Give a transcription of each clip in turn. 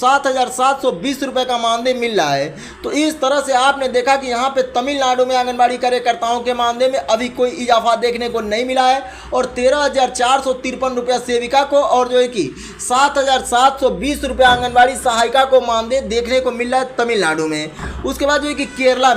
7,720 रुपये का मानदेय मिल रहा है। तो इस तरह से आपने देखा कि यहाँ पे तमिलनाडु में आंगनबाड़ी कार्यकर्ताओं के मानदेय में अभी कोई इजाफा देखने को नहीं मिला है और 13,453 रुपया सेविका को और जो है कि 7,720 रुपये आंगनबाड़ी सहायिका को मानदेय देखने को मिल रहा है तमिलनाडु में। उसके बाद जो है कि केरला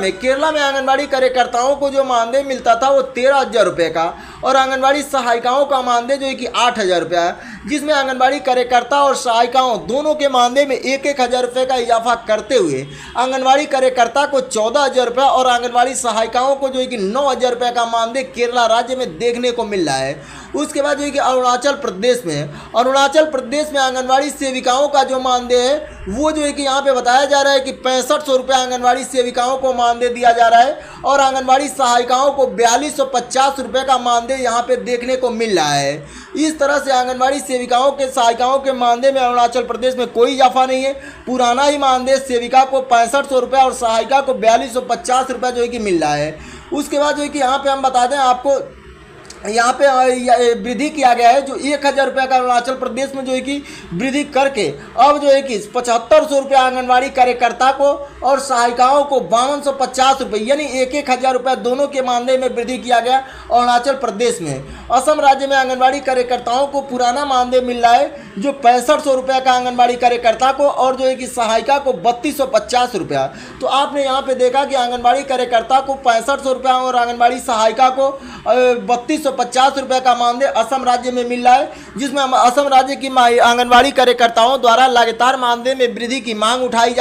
में आंगनबाड़ी कार्यकर्ताओं को जो मानदेय मिलता था वो 13,000 रुपये का और आंगनबाड़ी सहायिकाओं का मानदेय जो है कि 8,000 रुपया है, जिसमें आंगनबाड़ी कार्यकर्ता और सहायिकाओं दोनों के मानदेय में 1,000 रुपये का इजाफा करते हुए आंगनबाड़ी कार्यकर्ता को 14,000 रुपये और आंगनबाड़ी सहायिकाओं को जो है कि 9,000 रुपये का मानदेय केरला राज्य में देखने को मिल रहा है। उसके बाद जो है कि अरुणाचल प्रदेश में आंगनबाड़ी सेविकाओं का जो मानदेय है वो जो है कि यहाँ पे बताया जा रहा है कि 6500 रुपये आंगनबाड़ी सेविकाओं को मानदेय दिया जा रहा है और आंगनबाड़ी सहायिकाओं को 4250 रुपये का मानदेय यहाँ पे देखने को मिल रहा है। इस तरह से आंगनबाड़ी सेविकाओं के सहायिकाओं के मानदेय में अरुणाचल प्रदेश में कोई इजाफा नहीं है। पुराना ही मानदेय सेविका को 6500 रुपये और सहायिका को 4250 रुपये जो है कि मिल रहा है। उसके बाद जो है कि यहाँ पे हम बता दें आपको, यहाँ पे वृद्धि किया गया है जो 1,000 रुपये का अरुणाचल प्रदेश में जो है कि वृद्धि करके अब जो है कि 7,500 रुपये आंगनबाड़ी कार्यकर्ता को और सहायिकाओं को 5,250 रुपये यानी 1,000 रुपये दोनों के मानदेय में वृद्धि किया गया अरुणाचल प्रदेश में। असम राज्य में आंगनबाड़ी कार्यकर्ताओं को पुराना मानदेय मिल रहा है जो 6500 रुपये का आंगनबाड़ी कार्यकर्ता को और जो है कि सहायिका को 3,250 रुपया। तो आपने यहाँ पे देखा कि आंगनबाड़ी कार्यकर्ता को 6500 रुपया और आंगनबाड़ी सहायिका को 3,250 रुपये का मानदेय असम राज्य में मिल रहा है, जिसमें असम राज्य की आंगनबाड़ी कार्यकर्ताओं द्वारा लगातार मानदेय में वृद्धि की मांग की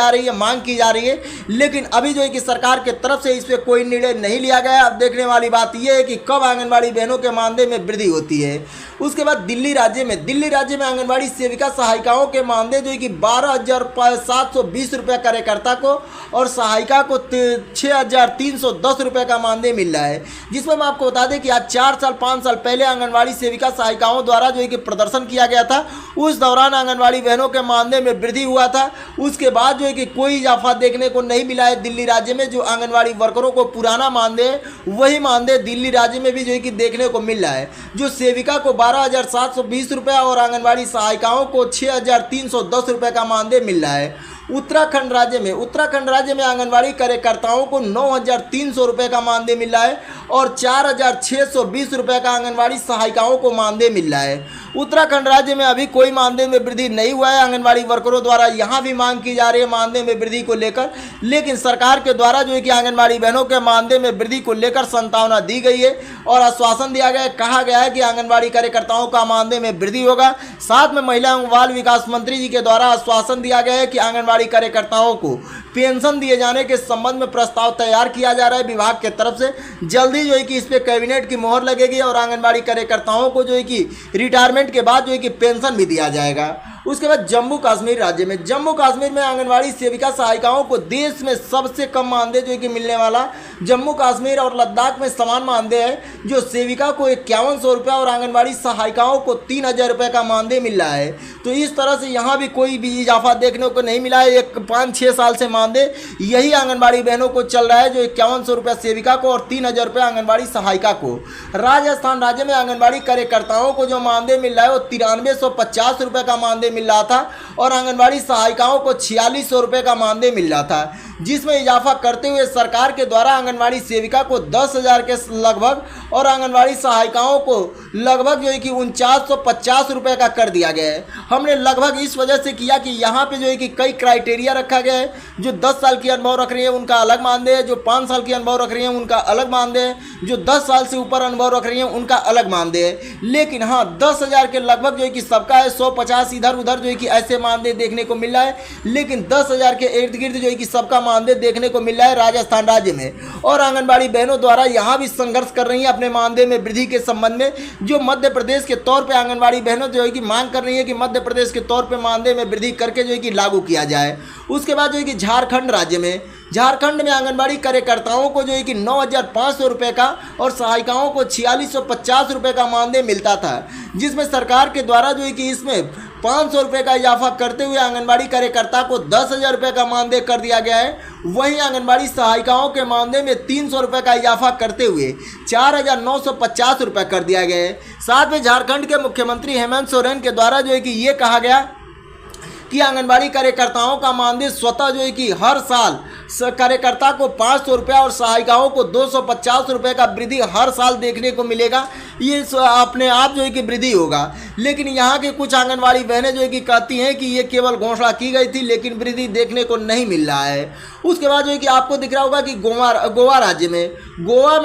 जा रही है, लेकिन अभी जो है कि सरकार के तरफ से इस पर कोई निर्णय नहीं लिया गया। अब देखने वाली बात यह है कि कब आंगनबाड़ी बहनों के मानदेय में वृद्धि होती है। उसके बाद दिल्ली राज्य में आंगनबाड़ी सेविका सहायिकाओं के मानदेय जो है कि 12,720 रुपये कार्यकर्ता को और सहायिका को 6,310 रुपये का मानदेय मिल रहा है, जिसमें हम आपको बता दें कि आज 4-5 साल पहले आंगनबाड़ी सेविका सहायिकाओं द्वारा जो है कि प्रदर्शन किया गया था, उस दौरान आंगनबाड़ी बहनों के मानदेय में वृद्धि हुआ था। उसके बाद जो है कि कोई इजाफा देखने को नहीं मिला है दिल्ली राज्य में। जो आंगनबाड़ी वर्करों को पुराना मानदेय वही मानदेय दिल्ली राज्य में भी जो है कि देखने को मिल रहा है, जो सेविका को 12,720 रुपये और आंगनबाड़ी सहायिकाओं को 6,310 रुपये का मानदेय मिल रहा है। उत्तराखंड राज्य में आंगनबाड़ी कार्यकर्ताओं को 9,300 रुपये का मानदेय मिल रहा है और 4,620 रुपये का आंगनबाड़ी सहायिकाओं को मानदेय मिल रहा है। उत्तराखंड राज्य में अभी कोई मानदेय में वृद्धि नहीं हुआ है। आंगनबाड़ी वर्करों द्वारा यहाँ भी मांग की जा रही है मानदेय में वृद्धि को लेकर, लेकिन सरकार के द्वारा जो है कि आंगनबाड़ी बहनों के मानदेय में वृद्धि को लेकर संभावना दी गई है और आश्वासन दिया गया है, कहा गया है कि आंगनबाड़ी कार्यकर्ताओं का मानदेय में वृद्धि होगा। साथ में महिला एवं बाल विकास मंत्री जी के द्वारा आश्वासन दिया गया है कि आंगनबाड़ी कार्यकर्ताओं को पेंशन दिए जाने के संबंध में प्रस्ताव तैयार किया जा रहा है विभाग के तरफ से। जल्दी जो है कि इस पे कैबिनेट की मोहर लगेगी और आंगनबाड़ी कार्यकर्ताओं को जो है कि रिटायरमेंट के बाद जो है कि पेंशन भी दिया जाएगा। उसके बाद जम्मू कश्मीर में आंगनबाड़ी सेविका सहायिकाओं को देश में सबसे कम मानदेय जो है कि मिलने वाला जम्मू कश्मीर और लद्दाख में समान मानदेय है, जो सेविका को 5,100 रुपये और आंगनबाड़ी सहायिकाओं को 3,000 रुपये का मानदेय मिल रहा है। तो इस तरह से यहाँ भी कोई भी इजाफा देखने को नहीं मिला है। 5-6 साल से मानदेय यही आंगनबाड़ी बहनों को चल रहा है, जो 5,100 रुपये सेविका को और 3,000 रुपये आंगनबाड़ी सहायिका को। राजस्थान राज्य में आंगनबाड़ी कार्यकर्ताओं को जो मानदेय मिल रहा है वो 9350 रुपये का मानदेय मिल रहा था और आंगनबाड़ी सहायिकाओं को 4600 रुपये का मानदेय मिल रहा था, जिसमें इजाफा करते हुए सरकार के द्वारा आंगनबाड़ी सेविका को 10,000 के लगभग और आंगनबाड़ी सहायिकाओं को लगभग जो है कि 4,950 रुपये का कर दिया गया है। हमने लगभग इस वजह से किया कि यहाँ पे जो है कि कई क्राइटेरिया रखा गया है। जो 10 साल की अनुभव रख रही है उनका अलग मानदेय है, जो 5 साल की अनुभव रख रही है उनका अलग मानदेय है, जो 10 साल से ऊपर अनुभव रख रही है उनका अलग मानदेय है। लेकिन हाँ, 10,000 के लगभग जो है कि सबका है, 150 इधर उधर जो है कि ऐसे मानदेय देखने को मिल रहा है, लेकिन 10,000 के इर्द गिर्द जो है कि सबका मानदेय देखने को मिल रहा है राजस्थान राज्य में। और आंगनबाड़ी बहनों द्वारा यहाँ भी संघर्ष कर रही है अपने मानदेय में वृद्धि के संबंध में, जो मध्य प्रदेश के तौर पे आंगनबाड़ी बहनों जो है कि मांग कर रही है कि मध्य प्रदेश के तौर पे मानदेय में वृद्धि करके जो है कि लागू किया जाए। उसके बाद जो है कि झारखंड में आंगनबाड़ी कार्यकर्ताओं को जो है कि 9,500 रुपये का और सहायिकाओं को 4,650 रुपये का मानदेय मिलता था, जिसमें सरकार के द्वारा जो है कि इसमें 500 रुपये का इजाफा करते हुए आंगनबाड़ी कार्यकर्ता को 10,000 रुपये का मानदेय कर दिया गया है। वहीं आंगनबाड़ी सहायिकाओं के मानदेय में 300 रुपये का इजाफा करते हुए 4,950 रुपये कर दिया गया है। साथ में झारखंड के मुख्यमंत्री हेमंत सोरेन के द्वारा जो है कि ये कहा गया कि आंगनबाड़ी कार्यकर्ताओं का मानदेय स्वतः जो है कि हर साल कार्यकर्ता को 500 रुपया और सहायिकाओं को 250 रुपये का वृद्धि हर साल देखने को मिलेगा। ये अपने आप जो है कि वृद्धि होगा। लेकिन यहाँ के कुछ आंगनबाड़ी बहनें जो है कि कहती हैं कि ये केवल घोषणा की गई थी, लेकिन वृद्धि देखने को नहीं मिल रहा है। उसके बाद जो है कि आपको दिख रहा होगा कि गोवा राज्य में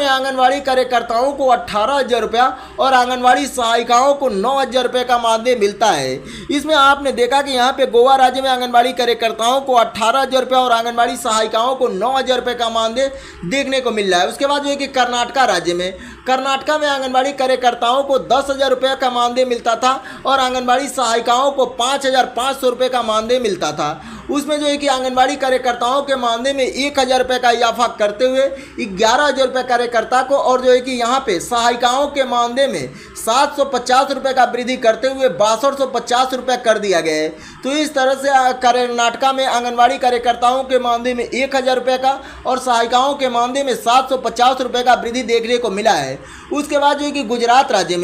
आंगनबाड़ी कार्यकर्ताओं को 18,000 रुपया और आंगनबाड़ी सहायिकाओं को 9,000 रुपये का मानदेय मिलता है। इसमें आपने देखा कि यहाँ पे गोवा राज्य में आंगनबाड़ी कार्यकर्ताओं को 18,000 रुपया और आंगनबाड़ी सहायिकाओं को 9,000 रुपये का मानदेय देखने को मिल रहा है। उसके बाद जो है कि कर्नाटका में आंगनबाड़ी कार्यकर्ताओं को 10,000 रुपये का मानदेय मिलता था और आंगनबाड़ी सहायिकाओं को 5,500 रुपये का मानदेय मिलता था। उसमें जो है कि आंगनबाड़ी कार्यकर्ताओं के मानदेय में 1,000 रुपये का इजाफा करते हुए 11,000 रुपये कार्यकर्ता को और जो है कि यहाँ पे सहायिकाओं के मानदेय में 750 रुपये का वृद्धि करते हुए 6250 रुपये कर दिया गया है। तो इस तरह से कर्नाटका में आंगनबाड़ी कार्यकर्ताओं के मानदेय में 1,000 रुपये का और सहायिकाओं के मानदेय में 750 रुपये का वृद्धि देखने को मिला है। उसके बाद जो है कि गुजरात राज्य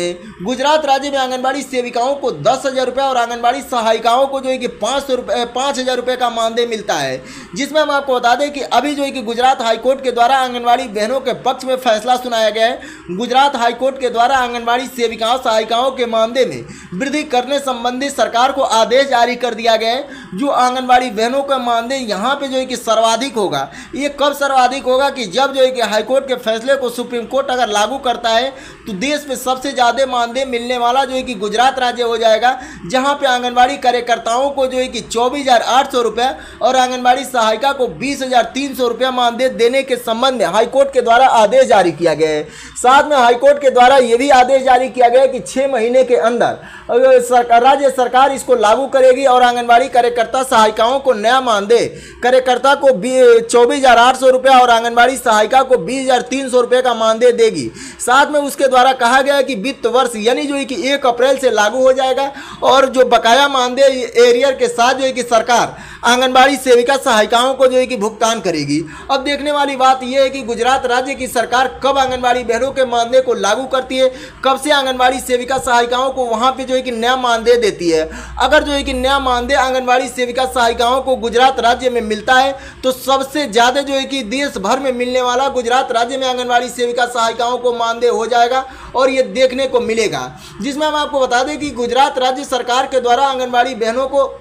में आंगनबाड़ी सेविकाओं को 10,000 रुपये और आंगनबाड़ी सहायिकाओं को जो है कि 5,000 रुपये का मानदेय मिलता है। जिसमें हम आपको बता दें कि अभी जो है कि गुजरात हाईकोर्ट के द्वारा आंगनबाड़ी बहनों के पक्ष में फैसला सुनाया गया है। गुजरात हाईकोर्ट के द्वारा आंगनबाड़ी सेविकाओं सहायिकाओं के मानदेय में वृद्धि करने संबंधी सरकार को आदेश जारी कर दिया गया है। जो आंगनबाड़ी बहनों का मानदेय यहाँ पे जो है कि सर्वाधिक होगा। ये कब सर्वाधिक होगा कि जब जो है कि हाईकोर्ट के फैसले को सुप्रीम कोर्ट अगर लागू करता है तो देश में सबसे ज़्यादा मानदेय मिलने वाला जो है कि गुजरात राज्य हो जाएगा, जहाँ पे आंगनबाड़ी कार्यकर्ताओं को जो है कि 24,800 रुपये और आंगनबाड़ी सहायिका को 20,300 रुपये मानदेय देने के संबंध में हाईकोर्ट के द्वारा आदेश जारी किया गया है। साथ में हाईकोर्ट के द्वारा ये भी आदेश जारी किया गया है कि 6 महीने के अंदर राज्य सरकार इसको लागू करेगी और आंगनबाड़ी कार्यकर्ता सहायिकाओं को नया मानदेय कार्यकर्ता को 24,800 रुपये और आंगनबाड़ी सहायिका को 20,300 रुपये का मानदेय देगी। साथ में उसके द्वारा कहा गया है कि वित्त वर्ष यानी जो है कि 1 अप्रैल से लागू हो जाएगा और जो बकाया मानदेय एरियर के साथ जो है कि सरकार आंगनबाड़ी सेविका सहायिकाओं को जो है कि भुगतान करेगी। अब देखने वाली बात यह है कि गुजरात राज्य की सरकार कब आंगनबाड़ी बहनों के मानदेय को लागू करती है, कब से आंगनबाड़ी सेविका सहायिकाओं को वहां पे जो है कि नया मानदेय देती है। अगर जो है कि नया मानदेय आंगनबाड़ी सेविका सहायिकाओं को गुजरात राज्य में मिलता है तो सबसे ज़्यादा जो है कि देश भर में मिलने वाला गुजरात राज्य में आंगनबाड़ी सेविका सहायिकाओं को मानदेय हो जाएगा और ये देखने को मिलेगा। जिसमें हम आपको बता दें कि गुजरात राज्य सरकार के द्वारा आंगनबाड़ी बहनों को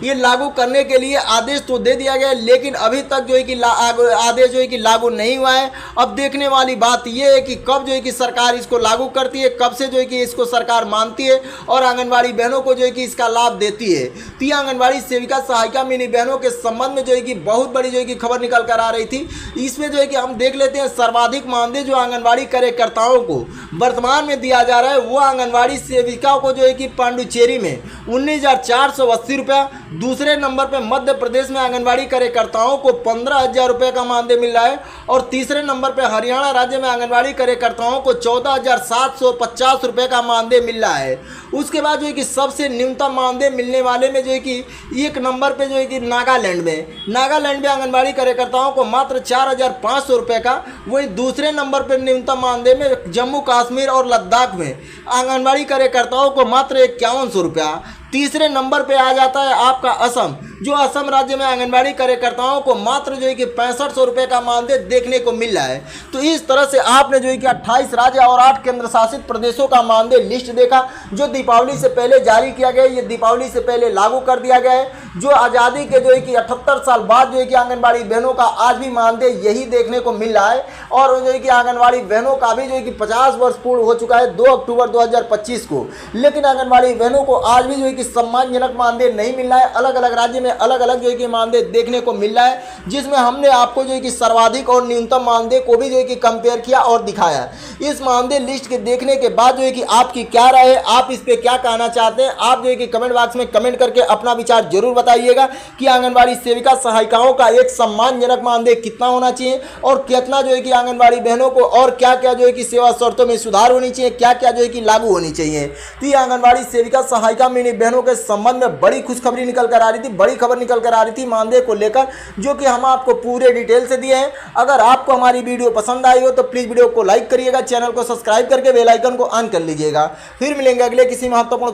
ये लागू करने के लिए आदेश तो दे दिया गया, लेकिन अभी तक जो है कि आदेश जो है कि लागू नहीं हुआ है। अब देखने वाली बात ये है कि कब जो है कि सरकार इसको लागू करती है, कब से जो है कि इसको सरकार मानती है और आंगनबाड़ी बहनों को जो है कि इसका लाभ देती है। तो ये आंगनबाड़ी सेविका सहायिका मिनी बहनों के संबंध में जो है कि बहुत बड़ी जो है कि खबर निकल कर आ रही थी। इसमें जो है कि हम देख लेते हैं सर्वाधिक मानदेय जो आंगनबाड़ी कार्यकर्ताओं को वर्तमान में दिया जा रहा है वो आंगनबाड़ी सेविका को जो है कि पांडुचेरी में 19,480 रुपया, दूसरे नंबर पे मध्य प्रदेश में आंगनबाड़ी कार्यकर्ताओं को 15,000 रुपये का मानदेय मिल रहा है और तीसरे नंबर पे हरियाणा राज्य में आंगनबाड़ी कार्यकर्ताओं को 14,750 रुपये का मानदेय मिल रहा है। उसके बाद जो है कि सबसे न्यूनतम मानदेय मिलने वाले में जो है कि 1 नंबर पे जो है कि नागालैंड में आंगनबाड़ी कार्यकर्ताओं को मात्र 4,500 रुपये का, वहीं दूसरे नंबर पर न्यूनतम मानदेय में जम्मू कश्मीर और लद्दाख में आंगनबाड़ी कार्यकर्ताओं को मात्र 5100 रुपया। तीसरे नंबर पे आ जाता है आपका असम, जो असम राज्य में आंगनबाड़ी कार्यकर्ताओं को मात्र जो है कि 6500 रुपये का मानदेय देखने को मिल रहा है। तो इस तरह से आपने जो है कि 28 राज्य और 8 केंद्र शासित प्रदेशों का मानदेय लिस्ट देखा, जो दीपावली से पहले जारी किया गया, ये दीपावली से पहले लागू कर दिया गया है। जो आज़ादी के जो है कि 78 साल बाद जो है कि आंगनबाड़ी बहनों का आज भी मानदेय यही देखने को मिल रहा है और जो है कि आंगनबाड़ी बहनों का भी जो है कि 50 वर्ष पूर्ण हो चुका है 2 अक्टूबर 2025 को, लेकिन आंगनबाड़ी बहनों को आज भी जो है कि सम्मानजनक मानदेय नहीं मिल रहा है। अलग अलग राज्य में अलग अलग जो है कि मानदेय देखने को मिल रहा है, जिसमें हमने आपको जो है कि सर्वाधिक और न्यूनतम मानदेय को भी जो है कि कंपेयर किया और दिखाया। इस मानदेय लिस्ट के देखने के बाद जो है कि आपकी क्या राय है, आप इस पे क्या कहना चाहते हैं, आप जो है कि कमेंट बॉक्स में कमेंट करके अपना विचार जरूर बताइएगा कि आंगनबाड़ी सेविका सहायिकाओं का एक सम्मानजनक मानदेय कितना होना चाहिए और कितना जो है कि आंगनबाड़ी बहनों को और क्या क्या जो है कि सेवा शर्तों में सुधार होनी चाहिए, क्या क्या जो है कि लागू होनी चाहिए। तो ये आंगनबाड़ी सेविका सहायिका मिनी बहनों के संबंध में बड़ी खुशखबरी निकल कर आ रही थी, बड़ी खबर निकल कर आ रही थी मानदेय को लेकर, जो कि हम आपको पूरे डिटेल से दिए हैं। अगर आपको हमारी वीडियो पसंद आई हो तो प्लीज़ वीडियो को लाइक करिएगा, चैनल को सब्सक्राइब करके बेल आइकन को ऑन कर लीजिएगा। फिर मिलेंगे अगले किसी महत्वपूर्ण